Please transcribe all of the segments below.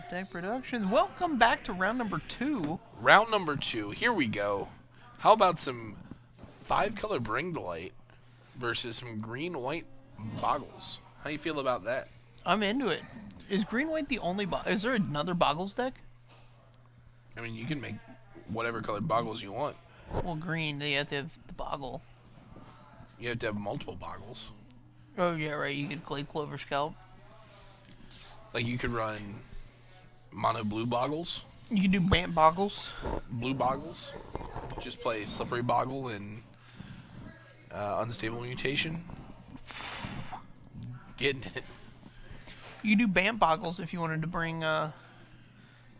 Top Deck Productions. Welcome back to round number 2. Round number 2. Here we go. How about some 5-color Bring to Light versus some green-white Bogles? How do you feel about that? I'm into it. Is green-white the only Is there another Bogles deck? I mean, you can make whatever colored Bogles you want. Well, green, they have to have the Boggle. You have to have multiple Bogles. Oh, yeah, right. You could Glade Clover Scalp. Like, you could run mono blue Bogles. You can do Bant Bogles. Blue Bogles. Just play Slippery Boggle and Unstable Mutation. Getting it. You can do Bant Bogles if you wanted to bring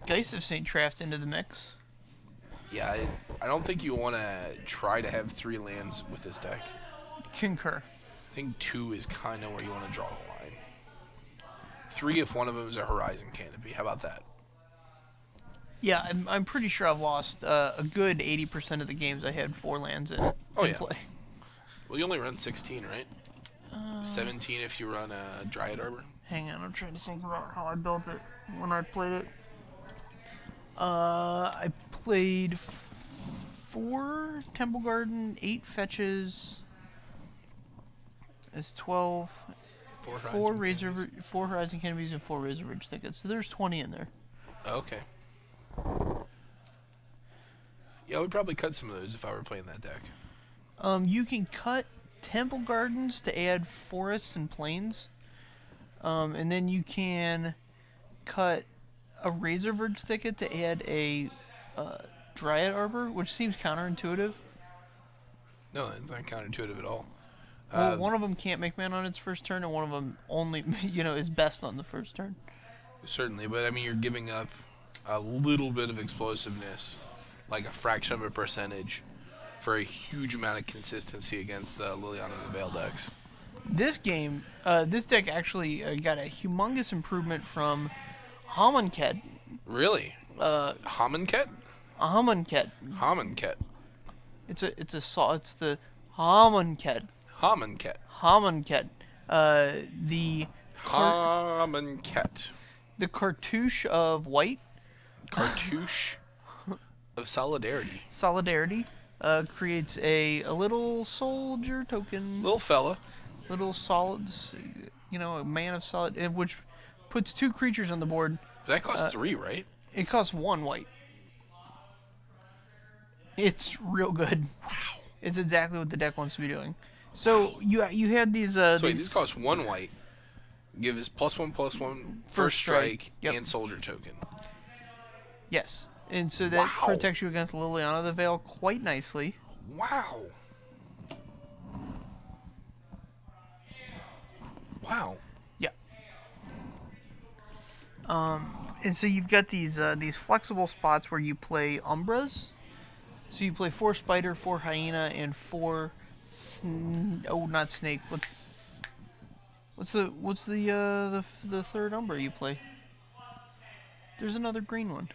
Geist of St. Traft into the mix. Yeah, I don't think you want to try to have 3 lands with this deck. Concur. I think 2 is kind of where you want to draw the line. 3 if one of them is a Horizon Canopy. How about that? Yeah, I'm pretty sure I've lost a good 80% of the games I had 4 lands in, play. Well, you only run 16, right? 17 if you run a Dryad Arbor. Hang on, I'm trying to think about how I built it when I played it. I played 4 Temple Garden, 8 fetches. It's 12. 4 Horizon Canopies and 4 Razor Ridge Thickets. So there's 20 in there. Okay. Yeah, I would probably cut some of those if I were playing that deck. You can cut Temple Gardens to add forests and plains. And then you can cut a Razor Ridge Thicket to add a Dryad Arbor, which seems counterintuitive. No, it's not counterintuitive at all. Well, one of them can't make mana on its first turn, and one of them only, is best on the first turn. Certainly, but I mean, you're giving up a little bit of explosiveness, like a fraction of a percentage, for a huge amount of consistency against the Liliana of the Veil decks. This game, this deck actually got a humongous improvement from Homunket. Really? Homunket? A Homunket. Homunket. It's the Homunket. Homunket. Homunket. The Homunket. The cartouche of white. Cartouche of Solidarity. Solidarity creates a little soldier token. Little fella. Little solid, a man of solid, which puts 2 creatures on the board. That costs 3, right? It costs 1 white. It's real good. Wow. It's exactly what the deck wants to be doing. So you had these. So wait, this costs 1 white. Give us +1/+1 first strike and soldier token. Yes, and so that protects you against Liliana of the Veil quite nicely. Wow. Wow. Yeah. And so you've got these flexible spots where you play Umbras. So you play 4 Spider, 4 Hyena, and 4 not Snake. What's the third Umbra you play? There's another green one.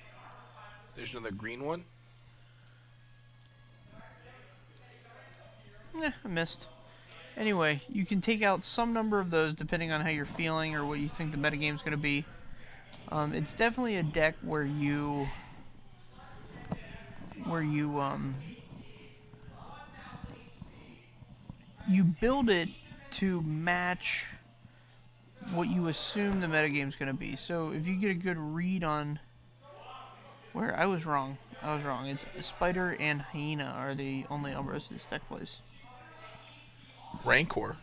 There's another green one? I missed. Anyway, you can take out some number of those depending on how you're feeling or what you think the metagame's going to be. It's definitely a deck where you build it to match what you assume the metagame's going to be. So if you get a good read on where I was wrong. It's Spider and Hyena are the only Umbras this deck plays. Rancor.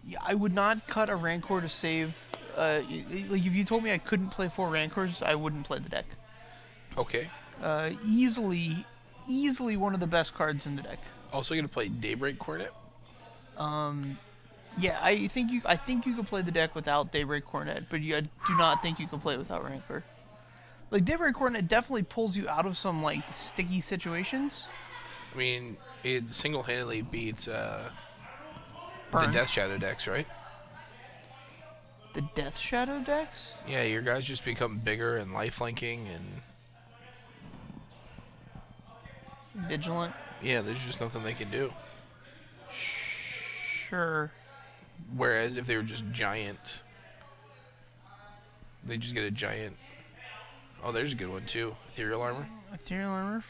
Yeah, I would not cut a Rancor to save. Like if you told me I couldn't play 4 Rancors, I wouldn't play the deck. Okay. Easily one of the best cards in the deck. Also gonna play Daybreak Cornet. Yeah, I think you could play the deck without Daybreak Cornet, but I do not think you could play it without Rancor. Like Daybreak Cornet definitely pulls you out of some like sticky situations. I mean, it single-handedly beats the Death Shadow decks, right? The Death Shadow decks? Yeah, your guys just become bigger and lifelinking and Vigilant. Yeah, there's just nothing they can do. Sure. Whereas if they were just giant, They just get a giant. Oh, there's a good one too. Ethereal armor. Ethereal armor.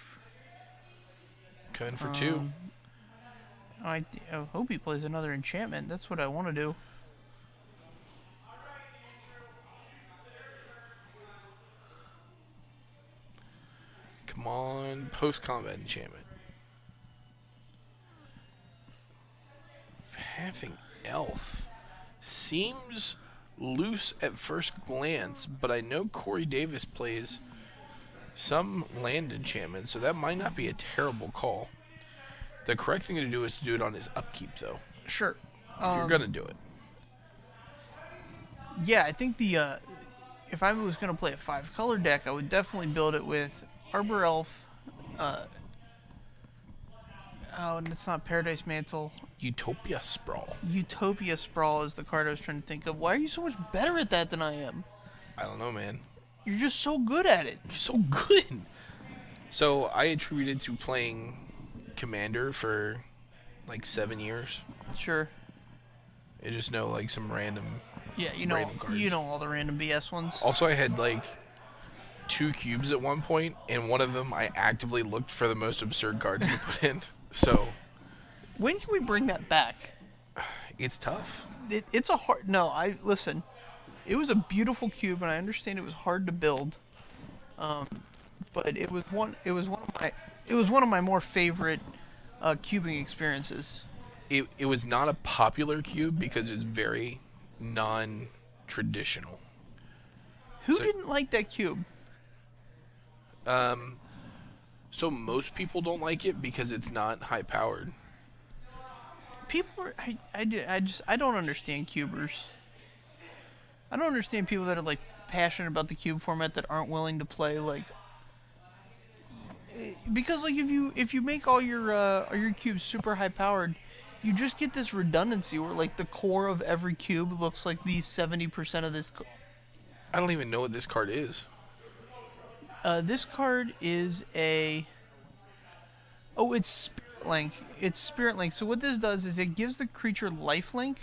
Coming for 2. I hope he plays another enchantment. That's what I want to do. Come on, post-combat enchantment. Having elf seems loose at first glance, but I know Corey Davis plays some land enchantment, so that might not be a terrible call. The correct thing to do is to do it on his upkeep, though. Sure. If you're gonna do it. Yeah, I think if I was gonna play a 5-color deck, I would definitely build it with Arbor Elf. And it's not Paradise Mantle. Utopia Sprawl. Utopia Sprawl is the card I was trying to think of. Why are you so much better at that than I am? I don't know, man. You're just so good at it. You're so good. So I attributed to playing Commander for like 7 years. Sure. I just know like some random. Yeah, random cards. you know all the random BS ones. Also, I had like 2 cubes at one point, and one of them I actively looked for the most absurd cards to put in. So. When can we bring that back? It's tough. It's a hard. No, listen. It was a beautiful cube, and I understand it was hard to build. But it was one of my more favorite cubing experiences. It was not a popular cube because it was very non-traditional. Who didn't like that cube? So most people don't like it because it's not high-powered. People are, I don't understand cubers. I don't understand people that are like passionate about the cube format that aren't willing to play like, because like if you make all your cubes super high powered, you just get this redundancy where like the core of every cube looks like these 70% of this. I don't even know what this card is. This card is a. Oh, it's Spirit Link. It's Spirit Link. So what this does is it gives the creature lifelink,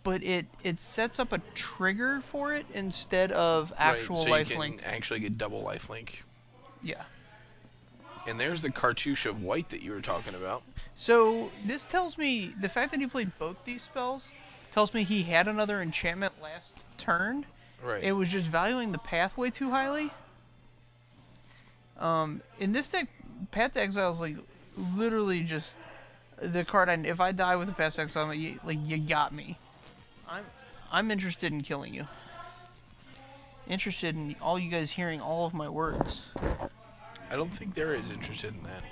but it sets up a trigger for it instead of actual lifelink. Right, so you can actually get double lifelink. Yeah. And there's the cartouche of white that you were talking about. So this tells me the fact that he played both these spells tells me he had another enchantment last turn. Right. It was just valuing the pathway too highly. In this deck, Path to Exile is like literally just the card. If I die with a Path to Exile, you got me. I'm interested in killing you. Interested in all you guys hearing all of my words. I don't think they're as interested in that.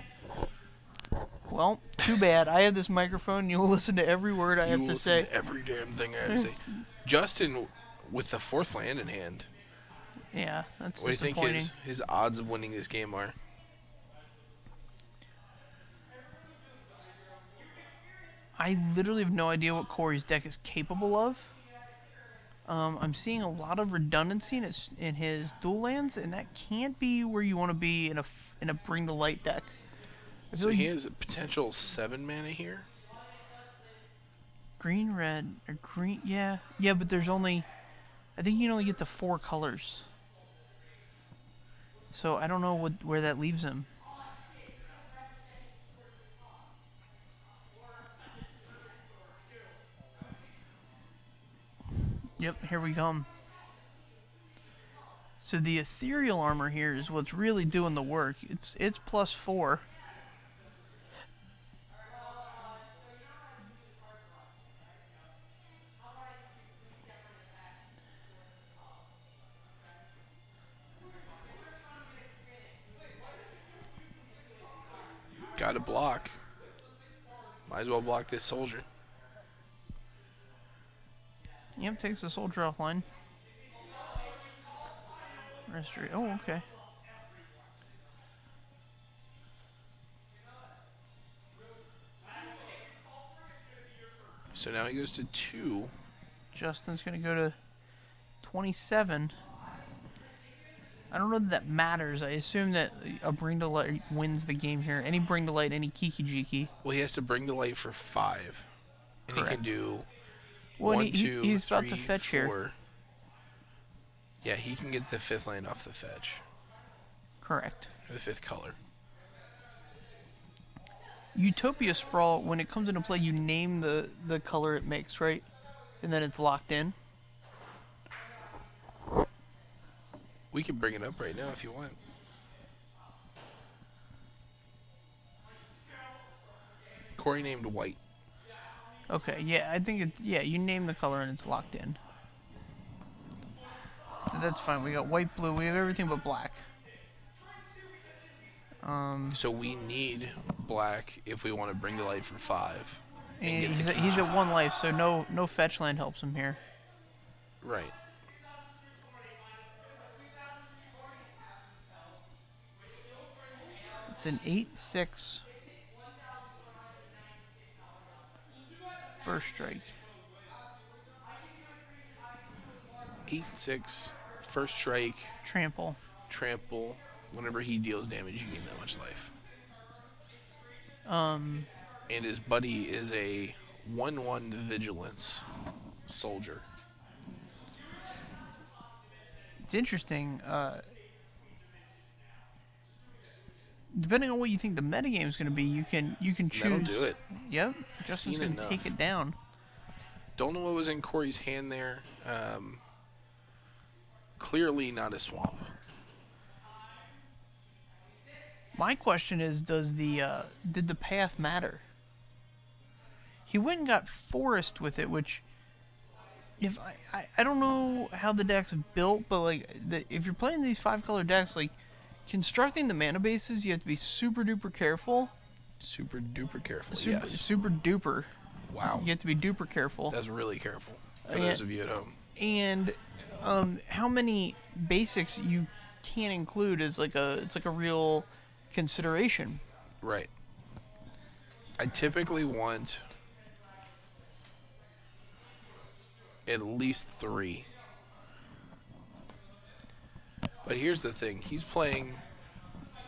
Well, too bad. I have this microphone. You'll listen to every word I have to say. To every damn thing I have to say. Justin, with the 4th land in hand. Yeah, that's what disappointing. What do you think his odds of winning this game are? I literally have no idea what Corey's deck is capable of. I'm seeing a lot of redundancy in his dual lands, and that can't be where you want to be in a Bring to Light deck. So he has a potential 7 mana here? Green, red, or green, yeah. Yeah, but there's only, I think you can only get to 4 colors. So I don't know where that leaves him. Yep, here we come. So the ethereal armor here is what's really doing the work. It's +4. Gotta block. Might as well block this soldier. Yep, takes the soldier offline. Restoration. Oh, okay. So now he goes to 2. Justin's going to go to 27. I don't know that matters. I assume that a Bring to Light wins the game here. Any Bring to Light, any Kiki Jiki. Well, he has to Bring to Light for 5. And Correct. he can do well, 1, he's 2, about 3, to fetch 4. here. Yeah, he can get the 5th land off the fetch. Correct. Or the 5th color. Utopia Sprawl, when it comes into play, you name the color it makes, right? And then it's locked in. We can bring it up right now if you want. Corey named white. Okay, yeah, I think you name the color and it's locked in. So that's fine. We got white, blue. We have everything but black. So we need black if we want to bring to light for 5. And he's at 1 life, so no fetch land helps him here. Right. It's an 8/6 first strike. 8/6 first strike. Trample. Trample. Whenever he deals damage, you gain that much life. And his buddy is a 1/1 vigilance soldier. It's interesting. Depending on what you think the metagame is going to be, you can choose. That'll do it. Yep. Justin's going to take it down. Don't know what was in Corey's hand there. Clearly not a swamp. My question is, did the path matter? He went and got forest with it, which, if I don't know how the deck's built, but like if you're playing these 5-color decks, like constructing the mana bases, you have to be super duper careful. Super duper careful. Yes. Super duper. Wow. You have to be duper careful. That's really careful for those of you at home. And how many basics you can include is it's like a real consideration. Right. I typically want at least 3. But here's the thing. He's playing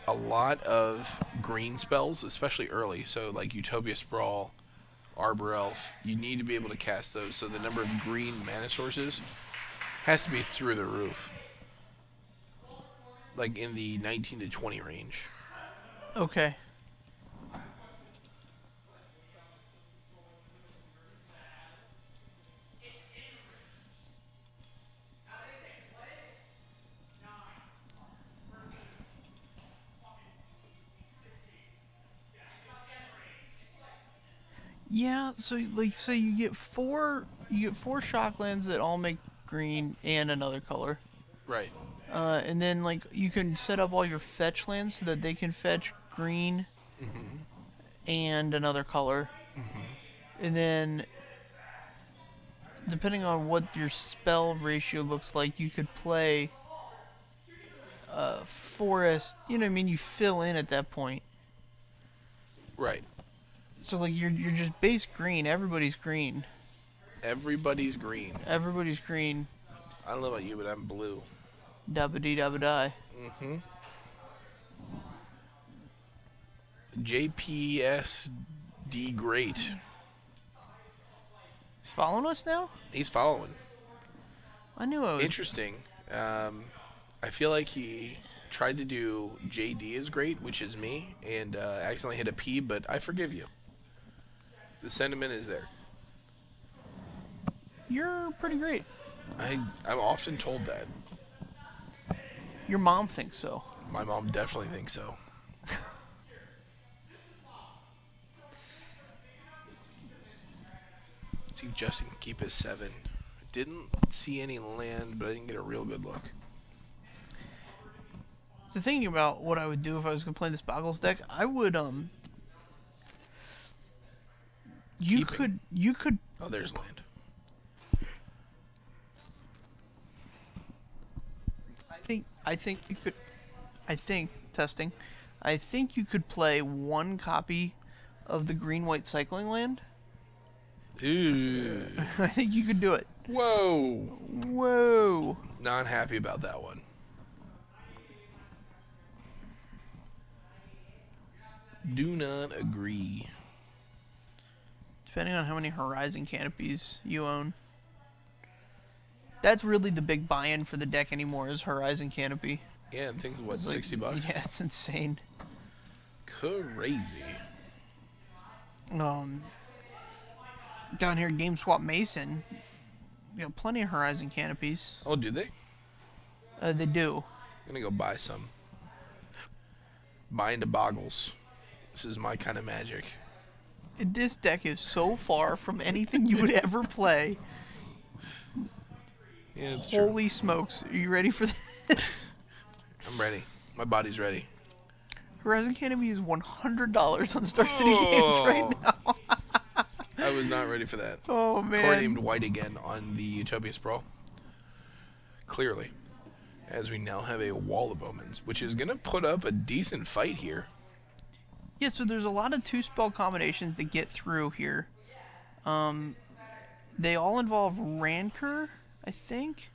a lot of green spells, especially early. So like Utopia Sprawl, Arbor Elf, you need to be able to cast those. So the number of green mana sources has to be through the roof. Like in the 19 to 20 range. Okay. Yeah, so you get four shocklands that all make green and another color. Right. And then like you can set up all your fetch lands so that they can fetch green and another color. And then depending on what your spell ratio looks like, you could play forest. You know what I mean? You fill in at that point. Right. So like you're just base green. Everybody's green. Everybody's green. Everybody's green. I don't know about you, but I'm blue. Dabba dee dabba die. JPSD great. He's following us now? He's following. I knew I would. Interesting. I feel like he tried to do JD is great, which is me, and accidentally hit a P, but I forgive you. The sentiment is there. You're pretty great. I'm often told that. Your mom thinks so. My mom definitely thinks so. Let's see if Justin can keep his 7. Didn't see any land, but I didn't get a real good look. So thinking about what I would do if I was going to play this Bogles deck, I would you could Oh, there's land. I think you could testing. I think you could play 1 copy of the green-white cycling land. Ooh. I think you could do it. Whoa. Not happy about that one. Do not agree. Depending on how many Horizon Canopies you own. That's really the big buy-in for the deck anymore is Horizon Canopy. Yeah, and things what, It's like, $60? Yeah, it's insane. Crazy. Down here, GameSwap Mason, you got plenty of Horizon Canopies. Oh, do they? They do. I'm gonna go buy some. Buy into Bogles. This is my kind of magic. This deck is so far from anything you would ever play. Yeah, it's Holy smokes. Are you ready for this? I'm ready. My body's ready. Horizon Canopy is $100 on Star City Games right now. I was not ready for that. Oh, man. Core named white again on the Utopia Sprawl. Clearly. As we now have a wall of omens, which is going to put up a decent fight here. Yeah, so there's a lot of 2-spell combinations that get through here. They all involve Rancor, I think.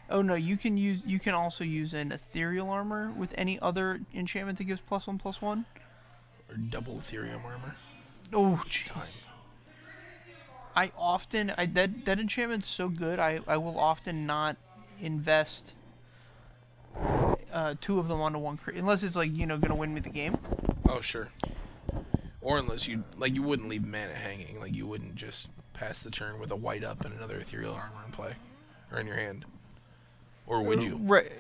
Oh no, you can also use an Ethereal Armor with any other enchantment that gives +1/+1. Or double Ethereum armor. Oh, jeez. That enchantment's so good, I will often not invest 2 of them onto one unless it's like, gonna win me the game. Oh, sure. Or unless you wouldn't leave mana hanging. Like, you wouldn't just pass the turn with a white up and another Ethereal Armor in play. Or in your hand. Or would you? Right.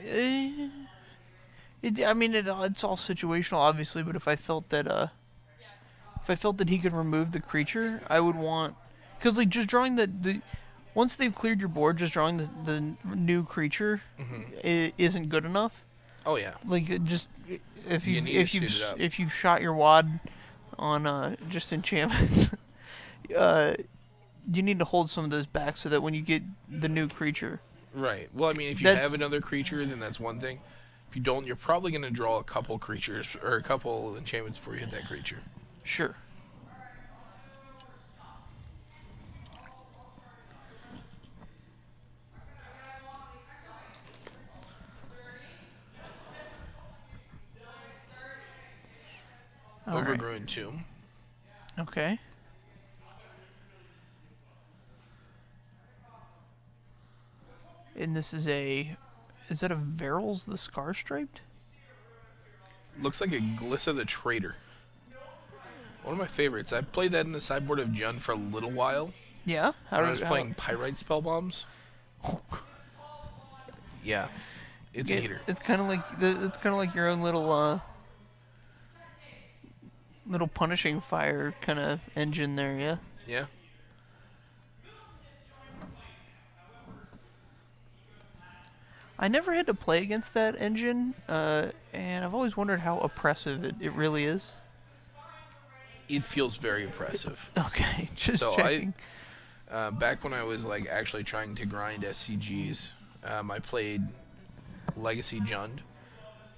It's all situational, obviously, but if I felt that he could remove the creature, I would want... Because, like, just drawing the once they've cleared your board, just drawing the new creature isn't good enough. Oh, yeah. Like, just... If you've shot your wad on just enchantments, you need to hold some of those back so that when you get the new creature. Right. Well, I mean, if you have another creature, then that's one thing. If you don't, you're probably going to draw a couple creatures or a couple enchantments before you hit that creature. Sure. Overgrown Tomb. Okay. And this is is that a Veryl's the Scar Striped? Looks like a Glissa the Traitor. One of my favorites. I played that in the sideboard of Jund for a little while. Yeah? When I was playing Pyrite Spell Bombs. Yeah. It's a heater. It's kind of like your own little punishing fire kind of engine there, yeah? Yeah. I never had to play against that engine, and I've always wondered how oppressive it really is. It feels very oppressive. Okay, just checking. Back when I was like actually trying to grind SCGs, I played Legacy Jund,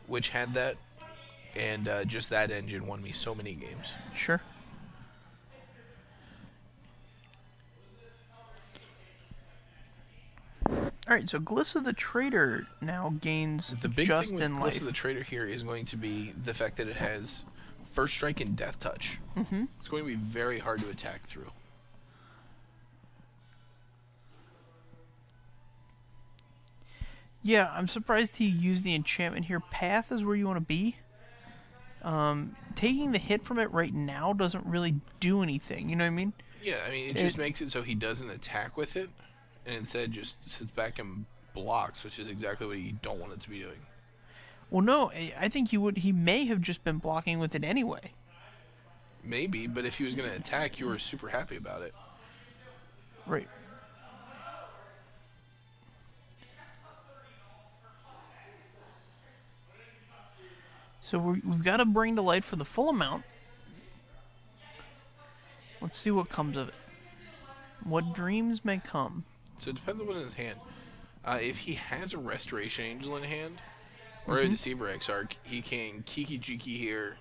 which had that, and just that engine won me so many games. Sure. Alright, so Glissa the Traitor now gains the big just thing with in Glissa life. the Traitor here is going to be the fact that it has First Strike and Death Touch. Mm-hmm. It's going to be very hard to attack through. Yeah, I'm surprised he used the enchantment here. Path is where you want to be. Taking the hit from it right now doesn't really do anything, you know what I mean? Yeah, I mean, it just makes it so he doesn't attack with it, and instead just sits back and blocks, which is exactly what you don't want it to be doing. Well, no, I think he may have just been blocking with it anyway. Maybe, but if he was going to attack, you were super happy about it. Right. So we've got to bring to light for the full amount. Let's see what comes of it. What dreams may come. So it depends on what's in his hand. If he has a Restoration Angel in hand, or a Deceiver Exarch, he can Kiki Jiki here,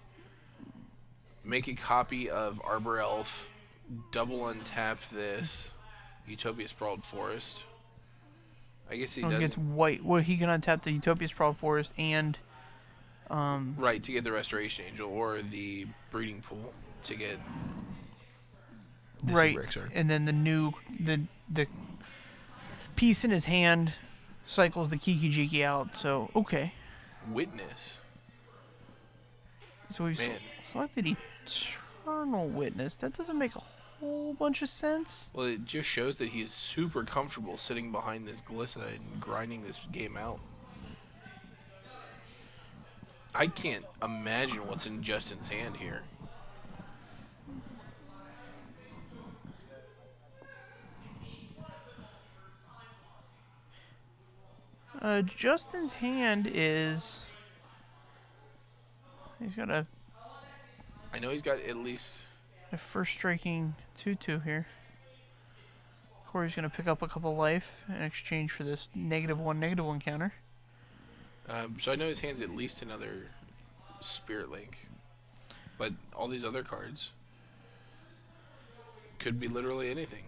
make a copy of Arbor Elf, double untap this Utopia Sprawled Forest. I guess he doesn't. Gets white. Well, he can untap the Utopia Sprawled Forest and... right, to get the Restoration Angel, or the Breeding Pool to get Deceiver Exarch. And then the piece in his hand, cycles the Kiki Jiki out. So okay. Witness. So we've Man. selected Eternal Witness. That doesn't make a whole bunch of sense. Well, it just shows that he's super comfortable sitting behind this Glissa and grinding this game out. I can't imagine what's in Justin's hand here. Justin's hand is... He's got a I know he's got at least... first striking 2/2 here. Corey's going to pick up a couple life in exchange for this -1/-1 counter. So I know his hand's at least another Spirit Link. But all these other cards could be literally anything.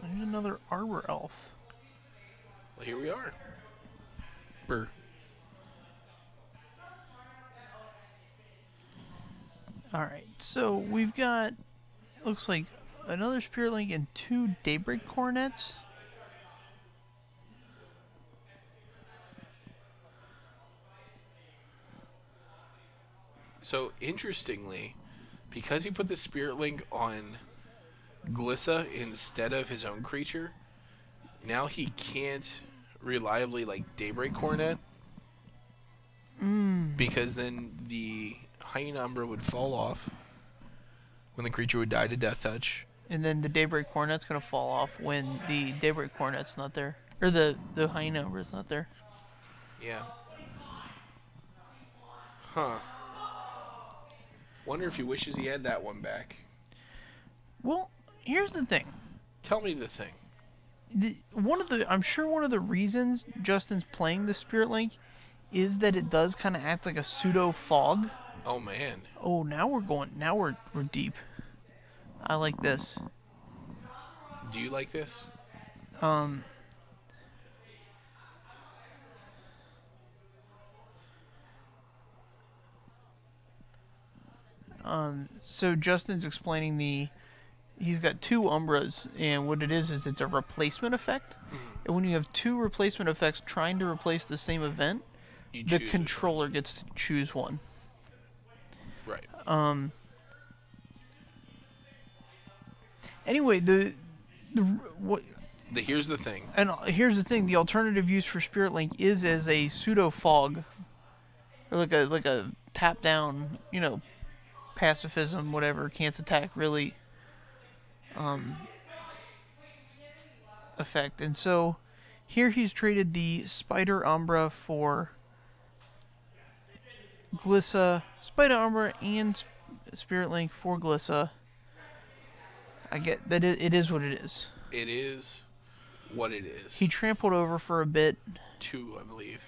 There's another Arbor Elf. Well, here we are. Brr. Alright, so we've got, looks like, another Spirit Link and 2 Daybreak Cornets. So, interestingly, because he put the Spirit Link on Glissa instead of his own creature, now he can't reliably, like, Daybreak Cornet. Because then the Hyena Umbra would fall off when the creature would die to Death Touch. And then the Daybreak Cornet's going to fall off when the Daybreak Cornet's not there. Or the Hyena Umbra's not there. Yeah. Huh. Wonder if he wishes he had that one back. Well, here's the thing. Tell me the thing. I'm sure one of the reasons Justin's playing the Spirit Link is that it does kind of act like a pseudo fog. Oh man. Oh, now we're deep. I like this. Do you like this? So Justin's explaining he's got 2 Umbras, and what it is it's a replacement effect. And when you have 2 replacement effects trying to replace the same event, the controller gets to choose one. Right. Anyway, here's the thing. And here's the thing: the alternative use for Spirit Link is as a pseudo fog, or like a tap down, pacifism, whatever, can't attack really. Effect, and so here he's traded the Spider Umbra for Glissa, Spider Umbra, and Spirit Link for Glissa. I get that it is what it is. It is what it is. He trampled over for a bit. 2, I believe.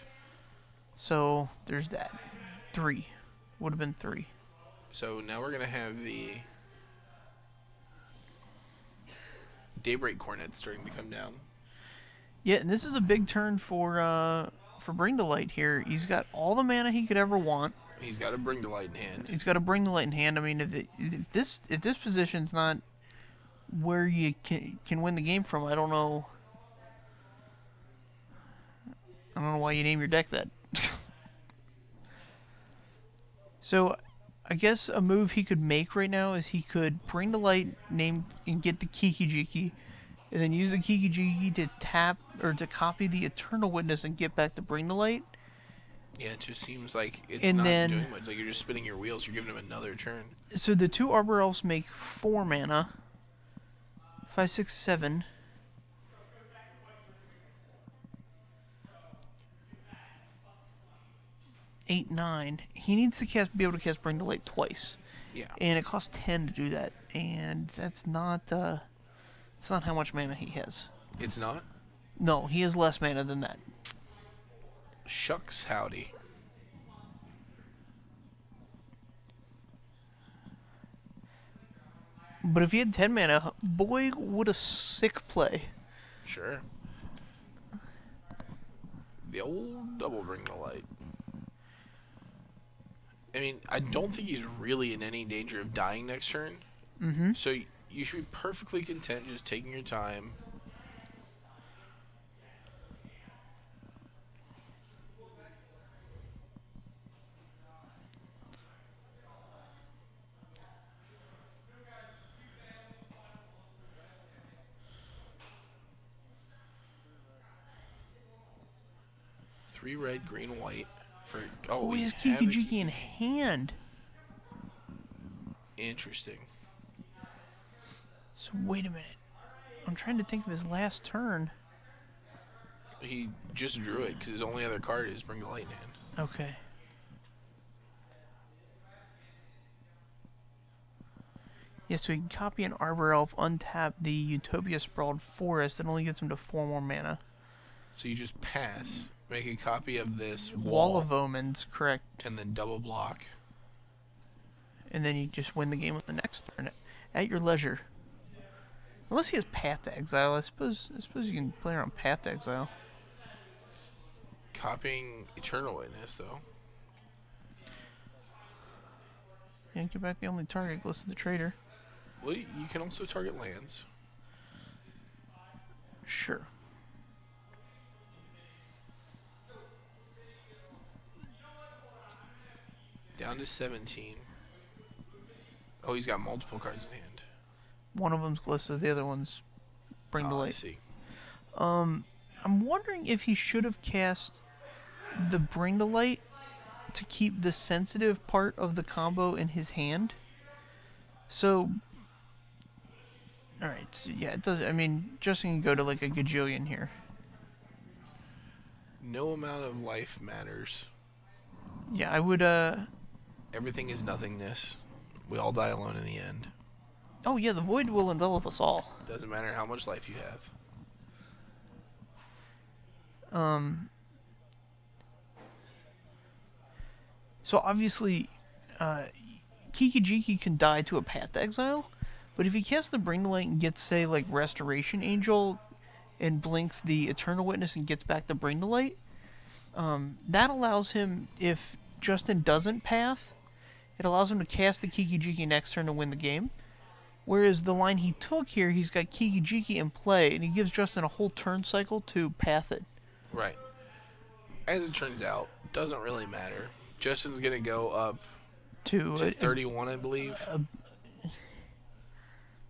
So there's that. 3. Would have been 3. So now we're going to have the Daybreak Cornet starting to come down. Yeah, and this is a big turn for Bring to Light here. He's got all the mana he could ever want. He's got to Bring to Light in hand. He's got to Bring to Light in hand. I mean, if this position's not where you can win the game from, I don't know why you name your deck that. So, I guess a move he could make right now is he could Bring to Light, name, and get the Kiki Jiki, and then use the Kiki Jiki to tap or to copy the Eternal Witness and get back to Bring to Light. Yeah, it just seems like it's And not then- doing much. Like you're just spinning your wheels. You're giving him another turn. So the 2 Arbor Elves make 4 mana. 5, 6, 7. Eight, 9. He needs to be able to cast Bring to Light twice, Yeah. and it costs 10 to do that. And that's not it's not how much mana he has. It's not? No, he has less mana than that. Shucks howdy. But if he had 10 mana, boy, what a sick play. Sure. The old double Bring to Light. I mean, I don't think he's really in any danger of dying next turn. Mm-hmm. So You should be perfectly content just taking your time. Three red, green, white. Oh, he has Kiki in hand. Interesting. So wait a minute. I'm trying to think of his last turn. He just drew it because his only other card is Bring the Light in hand. Okay. Yes, so he can copy an Arbor Elf, untap the Utopia Sprawled Forest that only gets him to 4 more mana. So you just pass, make a copy of this Wall of Omens, correct. and then double block. And then you just win the game with the next turn at your leisure. Unless he has Path to Exile, I suppose you can play around Path to Exile. Copying Eternal Witness, though. And get back the only target, Glissa the Traitor. Well, you can also target lands. Sure. Down to 17. Oh, he's got multiple cards in hand. One of them's Glissa, the other one's Bring the Light. I see. I'm wondering if he should have cast the Bring the Light to keep the sensitive part of the combo in his hand. So, alright, so yeah, it does. I mean, Justin can go to like a gajillion here. No amount of life matters. Yeah, I would, Everything is nothingness. We all die alone in the end. Oh yeah, the Void will envelop us all. Doesn't matter how much life you have. So obviously, Kiki can die to a Path to Exile, but if he casts the Bring the Light and gets, say, like Restoration Angel, and blinks the Eternal Witness and gets back the Bring the Light, that allows him, if Justin doesn't Path, it allows him to cast the Kiki next turn to win the game. Whereas the line he took here, he's got Kiki in play, and he gives Justin a whole turn cycle to Path it. Right. As it turns out, doesn't really matter. Justin's going to go up to 31, I believe.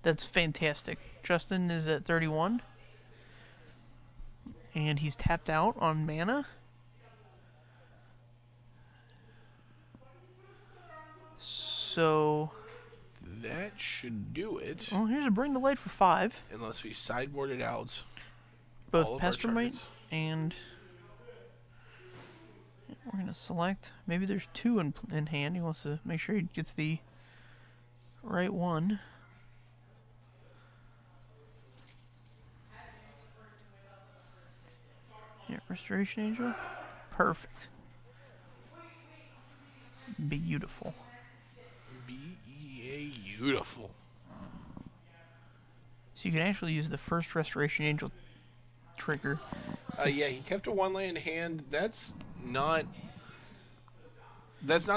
That's fantastic. Justin is at 31. And he's tapped out on mana. So that should do it. Well, here's a Bring the Light for 5. Unless we sideboarded out both Pestermite and we're going to select. Maybe there's 2 in hand. He wants to make sure he gets the right one. Yeah, Restoration Angel. Perfect. Beautiful. Beautiful. So you can actually use the first Restoration Angel trigger. Yeah, he kept a 1-land hand. That's not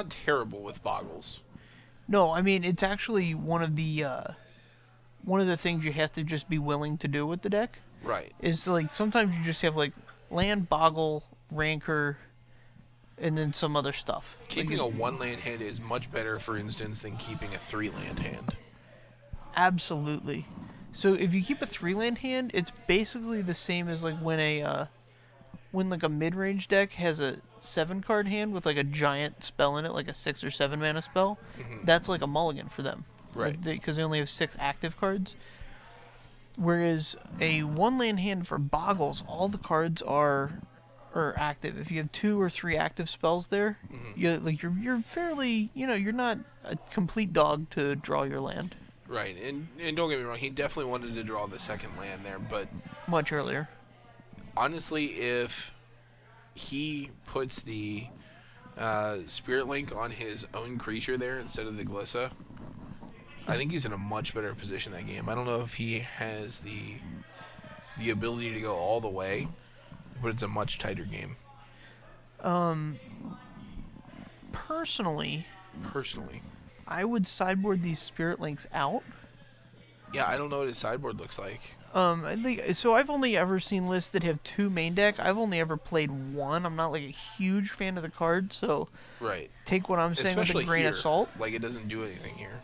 terrible with Bogles. No, I mean it's actually one of the things you have to just be willing to do with the deck. Right. Is like sometimes you just have like land, Boggle, Rancor, and then some other stuff. Keeping a 1-land hand is much better, for instance, than keeping a 3-land hand. Absolutely. So if you keep a 3-land hand, it's basically the same as like when like a mid-range deck has a 7-card hand with like a giant spell in it, like a 6 or 7 mana spell. Mm-hmm. That's like a mulligan for them, right? Because they only have 6 active cards. Whereas a 1-land hand for Bogles, all the cards are active. If you have 2 or 3 active spells there, mm-hmm. you're fairly, you're not a complete dog to draw your land. Right, and don't get me wrong, he definitely wanted to draw the second land there, but much earlier. Honestly, if he puts the Spirit Link on his own creature there instead of the Glissa, I think he's in a much better position that game. I don't know if he has the ability to go all the way, but it's a much tighter game. Personally, I would sideboard these Spirit Links out. Yeah, I don't know what his sideboard looks like. I think so. I've only ever seen lists that have 2 main deck. I've only ever played 1. I'm not like a huge fan of the card, so Right. take what I'm saying Especially with a grain here. of salt. Like, it doesn't do anything here.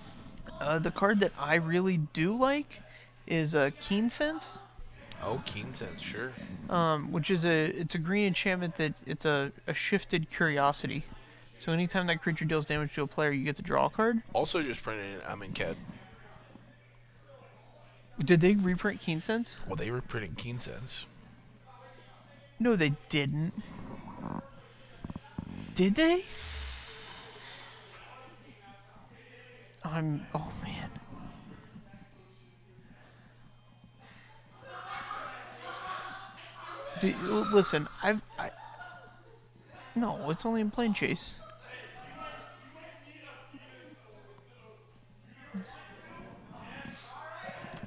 The card that I really do like is Keen Sense, Oh, Keen Sense, sure. which is it's a green enchantment that it's a shifted curiosity. So anytime that creature deals damage to a player, you get to draw a card. Also just printed in Amonkhet. Did they reprint Keen Sense? Well, they were printing Keen Sense. No, they didn't. Did they? Oh man. Listen, no, it's only in Plane Chase.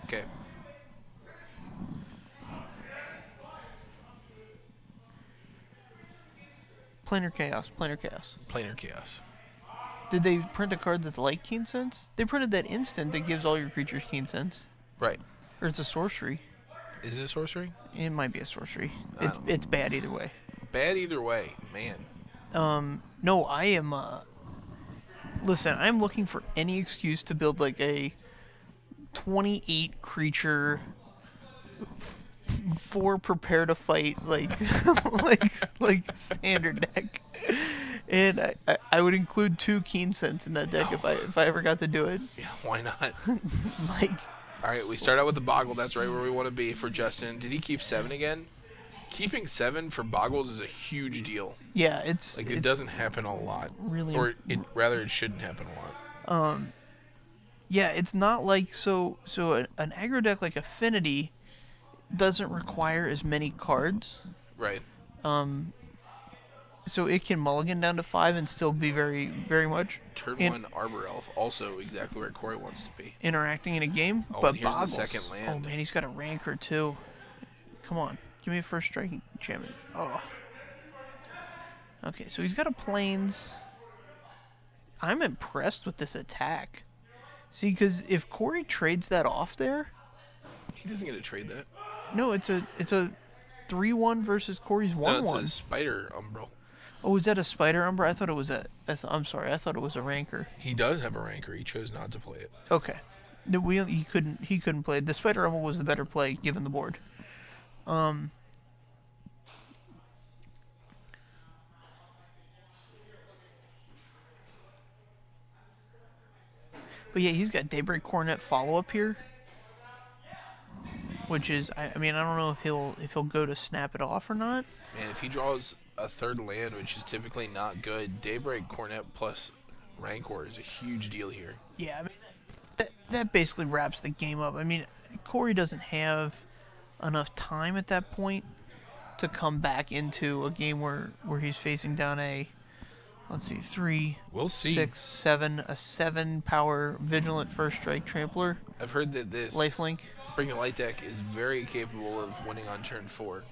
Okay. Planar Chaos, Planar Chaos. Planar Chaos. Did they print a card that's like Keen Sense? They printed that instant that gives all your creatures Keen Sense. Right. Or it's a sorcery. Is it a sorcery? It might be a sorcery. It's bad either way. Bad either way, man. No, I am, listen, I'm looking for any excuse to build like a 28 creature 4 prepare to fight like like standard deck. And I would include 2 Keen Sense in that deck if I ever got to do it. Yeah, why not? Like, all right, we start out with the Boggle. That's right where we want to be for Justin. Did he keep 7 again? Keeping 7 for Boggles is a huge deal. yeah, it's Like, it doesn't happen a lot. really, Or it shouldn't happen a lot. yeah, it's not like so an aggro deck like Affinity doesn't require as many cards. Right. So it can mulligan down to 5 and still be very, very much Turn 1 Arbor Elf, also exactly where Corey wants to be. interacting in a game. Oh, but and here's the Bogles, second land. oh man, he's got a Rancor too. Come on, give me a first striking enchantment. Oh. Okay, so he's got a Plains. I'm impressed with this attack. See, because if Corey trades that off there, He doesn't get to trade that. no, it's a 3-1 versus Corey's 1-1. No, it's a Spider Umbral. Oh, is that a Spider Umbra? I thought it was I'm sorry, I thought it was a Rancor. He does have a Rancor. He chose not to play it. Okay. No, he couldn't play. The Spider Umbra was the better play given the board. But yeah, he's got Daybreak Coronet follow up here, which is I mean I don't know if he'll go to snap it off or not. And if he draws a third land, which is typically not good, Daybreak Cornet plus Rancor is a huge deal here. Yeah, I mean that basically wraps the game up. I mean, Corey doesn't have enough time at that point to come back into a game where he's facing down a, let's see, 3, We'll see. 6, 7, a 7 power Vigilant First Strike Trampler, I've heard that this lifelink. Bring a Light deck is very capable of winning on turn 4.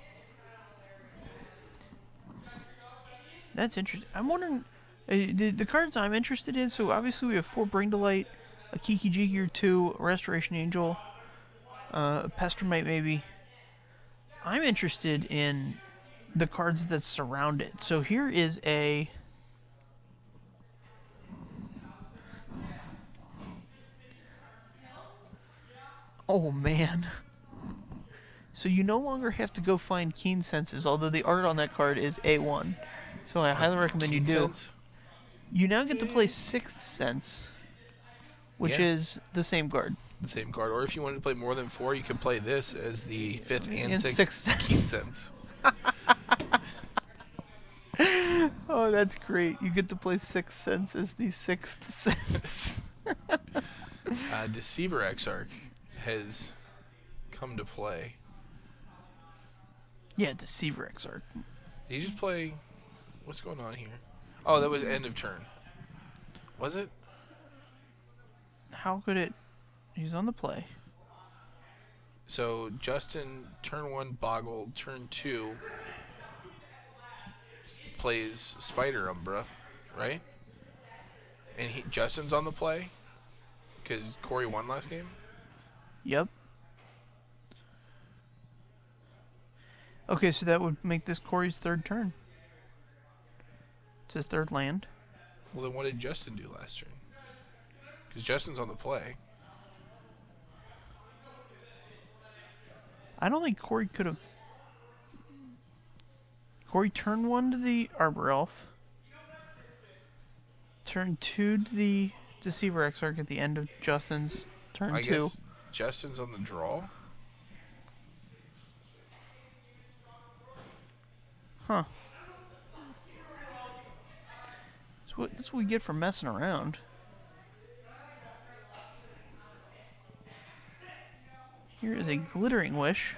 That's interesting. I'm wondering, the cards I'm interested in, so obviously we have 4 Bring to Light, a Kiki Jiki or 2, a Restoration Angel, a Pestermite maybe. I'm interested in the cards that surround it. So here is a... Oh, man. So you no longer have to go find Keen Senses, although the art on that card is A1. So I highly recommend you Keen do. Sense? You now get to play Sixth Sense, which Yeah. is the same card. The same card. Or if you wanted to play more than 4, you could play this as the 5th and And 6th sixth Keen Sense. Oh, that's great. You get to play Sixth Sense as the Sixth Sense. Deceiver Exarch has come to play. Yeah, Deceiver Exarch. Did you just play... What's going on here? Oh, that was end of turn. Was it? How could it... He's on the play. So, Justin, turn 1, Boggle, turn 2, plays Spider Umbra, right? And Justin's on the play? Because Corey won last game? Yep. Okay, so that would make this Corey's third turn. It's his third land. Well, then what did Justin do last turn? Because Justin's on the play. I don't think Corey could have... Corey turn 1 to the Arbor Elf. Turn 2 to the Deceiver Exarch at the end of Justin's turn 2. I guess Justin's on the draw. Huh. That's what we get for messing around. Here is a Glittering Wish.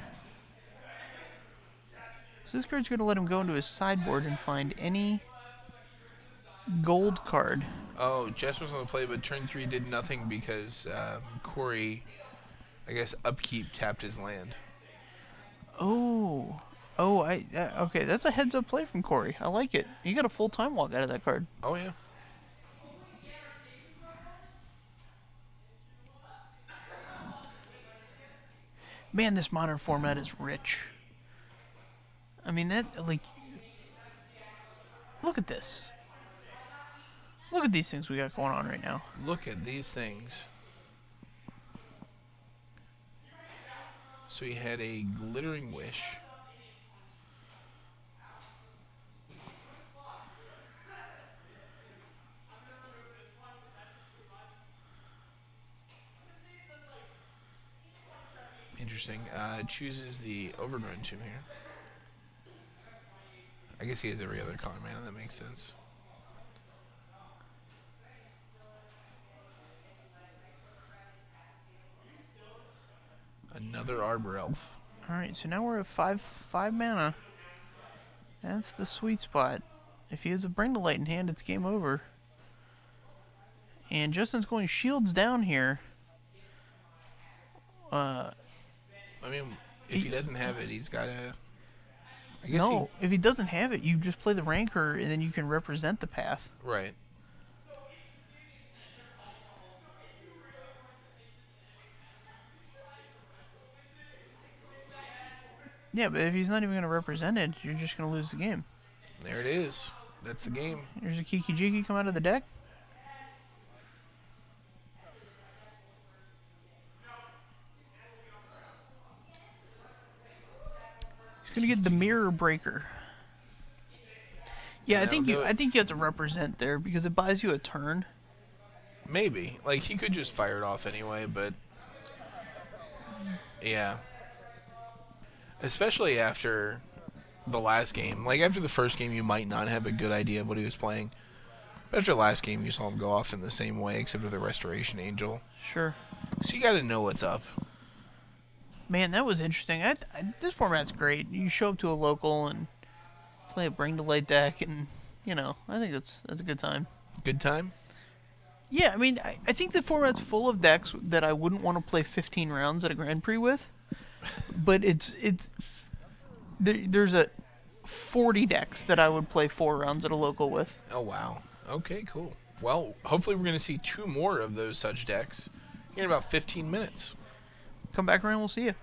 So this card's going to let him go into his sideboard and find any gold card. Oh, Jess was on the play, but turn 3 did nothing because Corey, I guess, upkeep tapped his land. Oh. Oh, okay, that's a heads-up play from Corey. I like it. You got a full time walk out of that card. Oh, yeah. Man, this modern format is rich. I mean, look at this. Look at these things we got going on right now. Look at these things. So he had a Glittering Wish. Interesting. Chooses the Overgrown Tomb here. I guess he has every other color mana. That makes sense. Another Arbor Elf. Alright, so now we're at 5 mana. That's the sweet spot. If he has a Bring to Light in hand, it's game over. And Justin's going Shields down here. I mean, if he doesn't have it, he's got to... No, if he doesn't have it, you just play the Rancor, and then you can represent the path. Right. Yeah, but if he's not even going to represent it, you're just going to lose the game. There it is. That's the game. Here's a Kiki come out of the deck. He's going to get the Mirror Breaker. Yeah, I think you have to represent there because it buys you a turn. Maybe. Like, he could just fire it off anyway, but... Yeah. Especially after the last game. Like, after the first game, you might not have a good idea of what he was playing. But after the last game, you saw him go off in the same way, except with a Restoration Angel. Sure. So you got to know what's up. Man, that was interesting. This format's great. You show up to a local and play a Bring to Light deck, and, you know, I think that's a good time. Good time? Yeah, I mean, I think the format's full of decks that I wouldn't want to play 15 rounds at a Grand Prix with. But there's 40 decks that I would play 4 rounds at a local with. Oh, wow. Okay, cool. Well, hopefully we're going to see 2 more of those such decks here in about 15 minutes. Come back around, we'll see you.